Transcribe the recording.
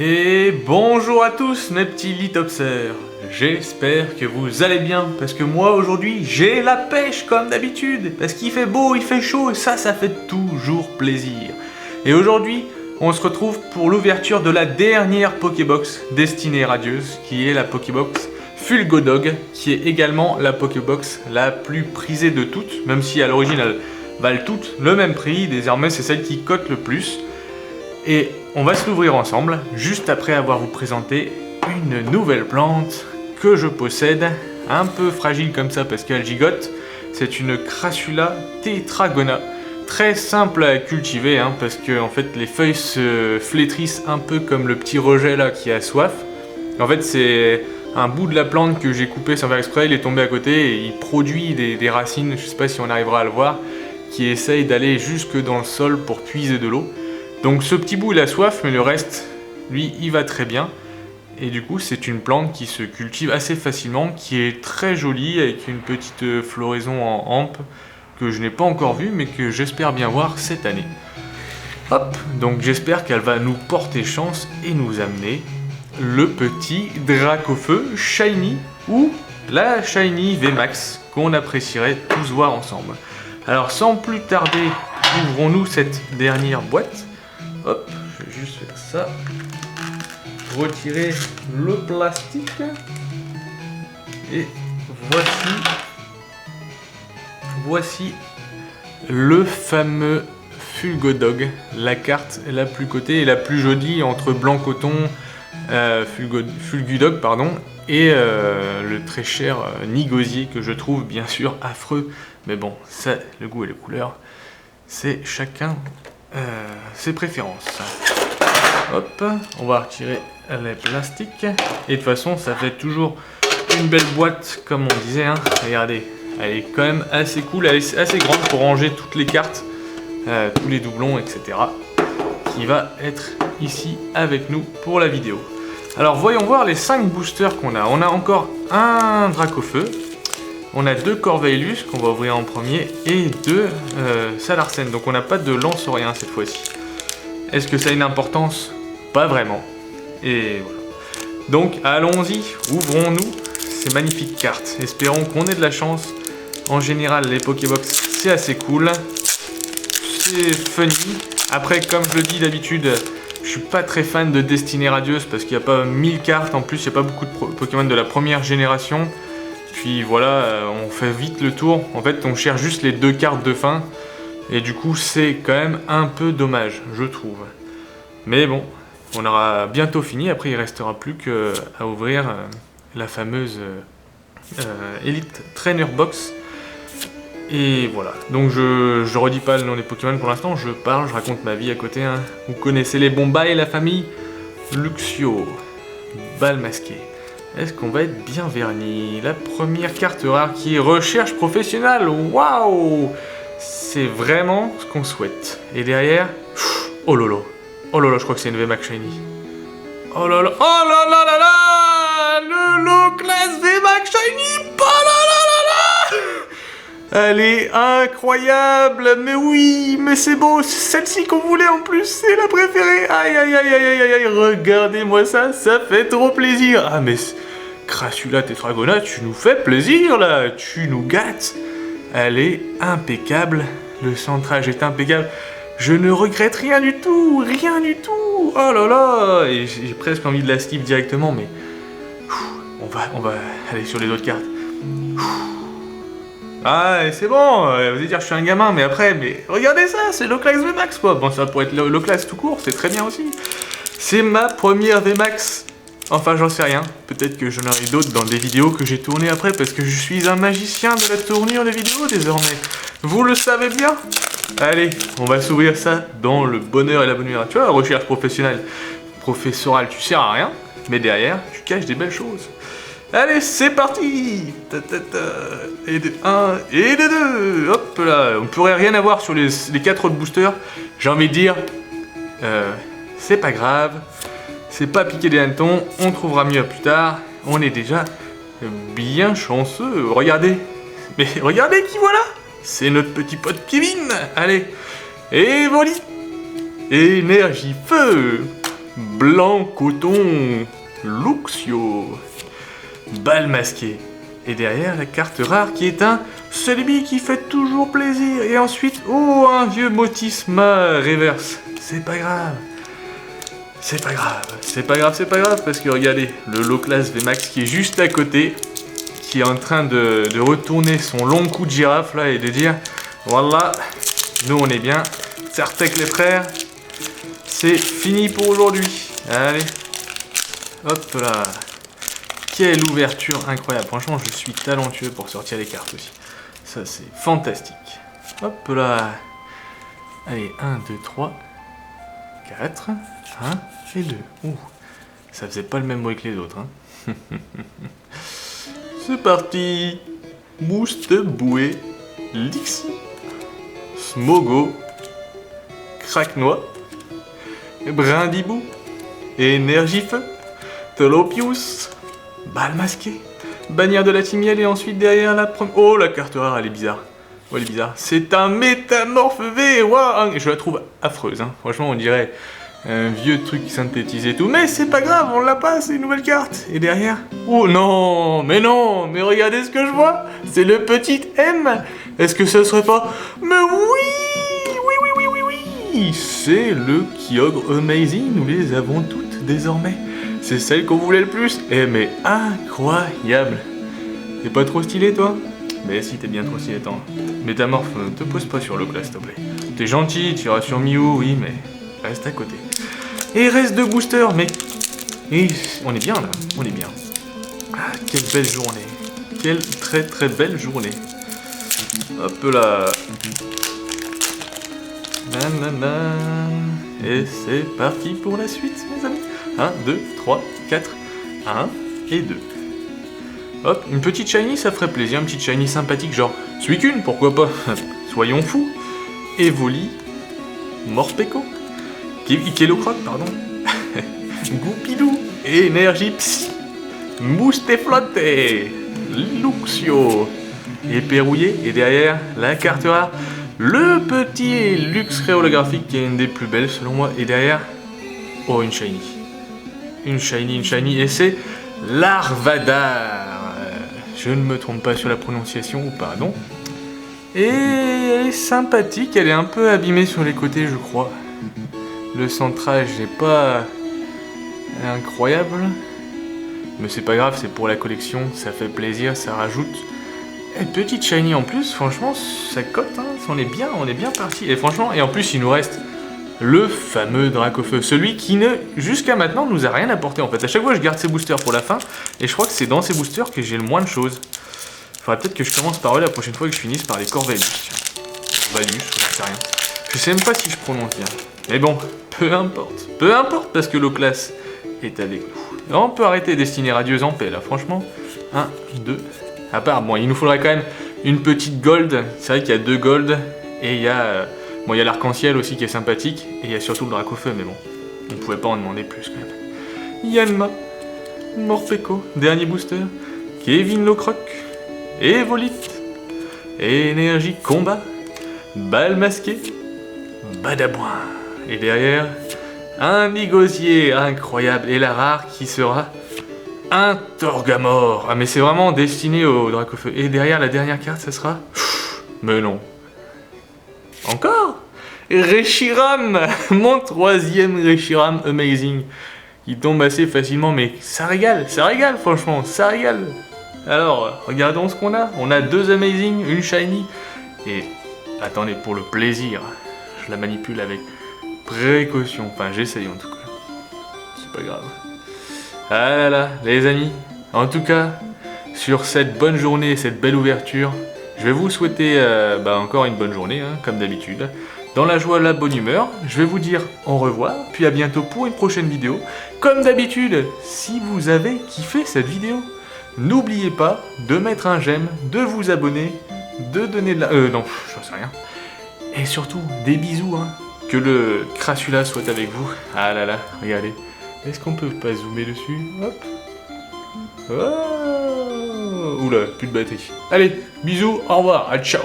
Et bonjour à tous mes petits litopsers. J'espère que vous allez bien, parce que moi aujourd'hui j'ai la pêche comme d'habitude, parce qu'il fait beau, il fait chaud, et ça fait toujours plaisir. Et aujourd'hui, on se retrouve pour l'ouverture de la dernière Pokébox destinée radieuse, qui est la Pokébox Fulgodog, qui est également la Pokébox la plus prisée de toutes, même si à l'origine elles valent toutes le même prix, désormais c'est celle qui cote le plus. Et on va se l'ouvrir ensemble, juste après avoir vous présenté une nouvelle plante que je possède, un peu fragile comme ça parce qu'elle gigote. C'est une Crassula tetragona, très simple à cultiver, parce que en fait les feuilles se flétrissent un peu comme le petit rejet là qui a soif. En fait c'est un bout de la plante que j'ai coupé sans faire exprès, il est tombé à côté et il produit des racines, je sais pas si on arrivera à le voir, qui essayent d'aller jusque dans le sol pour puiser de l'eau. Donc ce petit bout il a soif, mais le reste, lui, il va très bien. Et du coup, c'est une plante qui se cultive assez facilement, qui est très jolie, avec une petite floraison en hampe, que je n'ai pas encore vue, mais que j'espère bien voir cette année. Hop, donc j'espère qu'elle va nous porter chance et nous amener le petit Dracofeu Shiny, ou la Shiny VMAX, qu'on apprécierait tous voir ensemble. Alors sans plus tarder, ouvrons-nous cette dernière boîte. Hop, je vais juste faire ça. Retirer le plastique. Et voici le fameux Fulgodog, la carte la plus cotée et la plus jolie entre blanc coton, Fulgudog pardon, et le très cher Nigosier que je trouve bien sûr affreux. Mais bon, ça, le goût et les couleurs, c'est chacun ses préférences. Hop, on va retirer les plastiques. Et de toute façon, ça fait toujours une belle boîte, comme on disait. Regardez, elle est quand même assez cool, elle est assez grande pour ranger toutes les cartes, tous les doublons, etc. Qui va être ici avec nous pour la vidéo. Alors, voyons voir les 5 boosters qu'on a. On a encore un Dracofeu. On a 2 Corveillus qu'on va ouvrir en premier et 2 Salarsen. Donc on n'a pas de lance-rien cette fois-ci. Est-ce que ça a une importance? Pas vraiment. Et voilà. Donc allons-y, ouvrons-nous ces magnifiques cartes. Espérons qu'on ait de la chance. En général, les Pokébox, c'est assez cool. C'est funny. Après, comme je le dis d'habitude, je suis pas très fan de Destinée Radieuse parce qu'il n'y a pas 1000 cartes. En plus, il n'y a pas beaucoup de Pokémon de la première génération. Puis voilà, on fait vite le tour. En fait, on cherche juste les 2 cartes de fin. Et du coup, c'est quand même un peu dommage, je trouve. Mais bon, on aura bientôt fini. Après, il ne restera plus qu'à ouvrir la fameuse Elite Trainer Box. Et voilà. Donc, je redis pas le nom des Pokémon pour l'instant. Je parle, je raconte ma vie à côté. Vous connaissez les bons bails, la famille Luxio, Bal masqué. Est-ce qu'on va être bien verni? La première carte rare qui est recherche professionnelle. Waouh! C'est vraiment ce qu'on souhaite. Et derrière, oh lolo. Oh lolo, je crois que c'est une VMAX Shiny. Oh lolo. Oh là là là là! Le low class VMAX Shiny! Oh là là là là! Elle est incroyable! Mais oui, mais c'est beau! C'est celle-ci qu'on voulait en plus! C'est la préférée! Aïe aïe aïe aïe aïe aïe! Regardez-moi ça! Ça fait trop plaisir! Ah mais... Crassula tetragona, tu nous fais plaisir là, tu nous gâtes. Elle est impeccable, le centrage est impeccable. Je ne regrette rien du tout, rien du tout. Oh là là, et j'ai presque envie de la slip directement, mais on va aller sur les autres cartes. Ah, c'est bon, vous allez dire que je suis un gamin, mais après, regardez ça, c'est Loclax VMAX quoi. Bon, ça pourrait être Loclax tout court, c'est très bien aussi. C'est ma première VMAX. Enfin, j'en sais rien. Peut-être que j'en aurai d'autres dans des vidéos que j'ai tournées après, parce que je suis un magicien de la tournure des vidéos désormais. Vous le savez bien. Allez, on va s'ouvrir ça dans le bonheur et la bonne humeur. Tu vois, la recherche professorale, tu sers à rien, mais derrière, tu caches des belles choses. Allez, c'est parti. Et de 1 et de 2. Hop là, on pourrait rien avoir sur les 4 autres boosters. J'ai envie de dire, c'est pas grave. C'est pas piqué des hannetons, on trouvera mieux plus tard. On est déjà bien chanceux. Regardez. Mais regardez qui voilà. C'est notre petit pote Kevin. Allez. Et voilà. Énergie feu. blanc coton, Luxio, balle masquée. Et derrière, la carte rare qui est un Celebi qui fait toujours plaisir. Et ensuite, oh, un vieux Motisma reverse. C'est pas grave. C'est pas grave. C'est pas grave, c'est pas grave. Parce que regardez, le low class VMAX qui est juste à côté, qui est en train de retourner son long coup de girafe là et de dire voilà, nous on est bien. Certec les frères, c'est fini pour aujourd'hui. Allez, hop là. Quelle ouverture incroyable. Franchement, je suis talentueux pour sortir les cartes aussi. Ça, c'est fantastique. Hop là. Allez, 1, 2, 3, 4, 1 et 2. Ouh, ça faisait pas le même bruit que les autres. Hein. C'est parti. Boost Bouée, Lixi, Smogo, Craquenois, Brindibou, Énergie-Feu, Tolopius, Balle masquée, Bannière de la Timiel et ensuite derrière la première... Oh, la carte rare, elle est bizarre. Oh, elle est bizarre. C'est un métamorphe V. Wow. Je la trouve affreuse. Hein. Franchement, on dirait un vieux truc synthétisé et tout. Mais c'est pas grave, on l'a pas, c'est une nouvelle carte. Et derrière... Oh non, mais regardez ce que je vois. C'est le petit M. Est-ce que ce serait pas... Mais oui, c'est le Kyogre Amazing. Nous les avons toutes désormais. C'est celle qu'on voulait le plus. Eh mais incroyable. T'es pas trop stylé toi? Mais si, t'es bien trop stylé, attends. Métamorphe, te pose pas sur le glace, s'il te plaît. T'es gentil, tu iras sur Mew, oui, mais reste à côté. Et reste de booster, mais... Et on est bien là, on est bien. Ah, quelle belle journée. Quelle très très belle journée. Hop là. Nanana. Et c'est parti pour la suite, mes amis. 1, 2, 3, 4, 1 et 2. Hop, une petite shiny, ça ferait plaisir, une petite shiny sympathique, genre Suicune, pourquoi pas. Soyons fous. Evoli, Morpeko, Kelocroc, pardon, Goupilou, Énergie Psy, Moustéflotte, Luxio, Éperrouillé, et derrière, la carte rare, le petit Luxray holographique qui est une des plus belles selon moi, et derrière, oh, une shiny. Une shiny, et c'est Larvadar. Je ne me trompe pas sur la prononciation, pardon. Et elle est sympathique, elle est un peu abîmée sur les côtés, je crois. Le centrage n'est pas incroyable. Mais c'est pas grave, c'est pour la collection, ça fait plaisir, ça rajoute. Et petite shiny en plus, franchement, ça cote, hein. On est bien parti. Et franchement, et en plus, il nous reste le fameux Dracofeu, celui qui ne, jusqu'à maintenant, nous a rien apporté en fait. À chaque fois, je garde ses boosters pour la fin, et je crois que c'est dans ces boosters que j'ai le moins de choses. Faudrait peut-être que je commence par eux la prochaine fois, que je finisse par les Corvalus. Corvalus, je sais rien. Je sais même pas si je prononce bien. Mais bon, peu importe, parce que l'eau-classe est avec nous. Et on peut arrêter Destinée Radieuse en paix là, franchement. 1, 2. À part, bon, il nous faudrait quand même une petite gold. C'est vrai qu'il y a 2 gold, et il y a. Bon, il y a l'arc-en-ciel aussi qui est sympathique, et il y a surtout le Dracofeu, mais bon, on pouvait pas en demander plus quand même. Yanma, Morpeko, dernier booster, Kevin Locroc, Evolite, Énergie Combat, Balle masquée, Badabouin, et derrière, un Nigosier incroyable, et la rare qui sera un Torgamore. Ah mais c'est vraiment destiné au Dracofeu. Et derrière, la dernière carte, ça sera... Mais non. Encore Reshiram, mon 3e Reshiram Amazing, qui tombe assez facilement, mais ça régale franchement, ça régale. Alors, regardons ce qu'on a. On a 2 Amazing, une Shiny, et attendez, pour le plaisir, je la manipule avec précaution, enfin j'essaye en tout cas, c'est pas grave. Ah là là, les amis, en tout cas, sur cette bonne journée, cette belle ouverture, je vais vous souhaiter encore une bonne journée, hein, comme d'habitude. Dans la joie, la bonne humeur, je vais vous dire au revoir, puis à bientôt pour une prochaine vidéo. Comme d'habitude, si vous avez kiffé cette vidéo, n'oubliez pas de mettre un j'aime, de vous abonner, de donner de la... non, j'en sais rien. Et surtout, des bisous, hein. Que le Crassula soit avec vous. Ah là là, regardez. Est-ce qu'on peut pas zoomer dessus? Hop. Oh. Oula, plus de batterie. Allez, bisous, au revoir, ciao.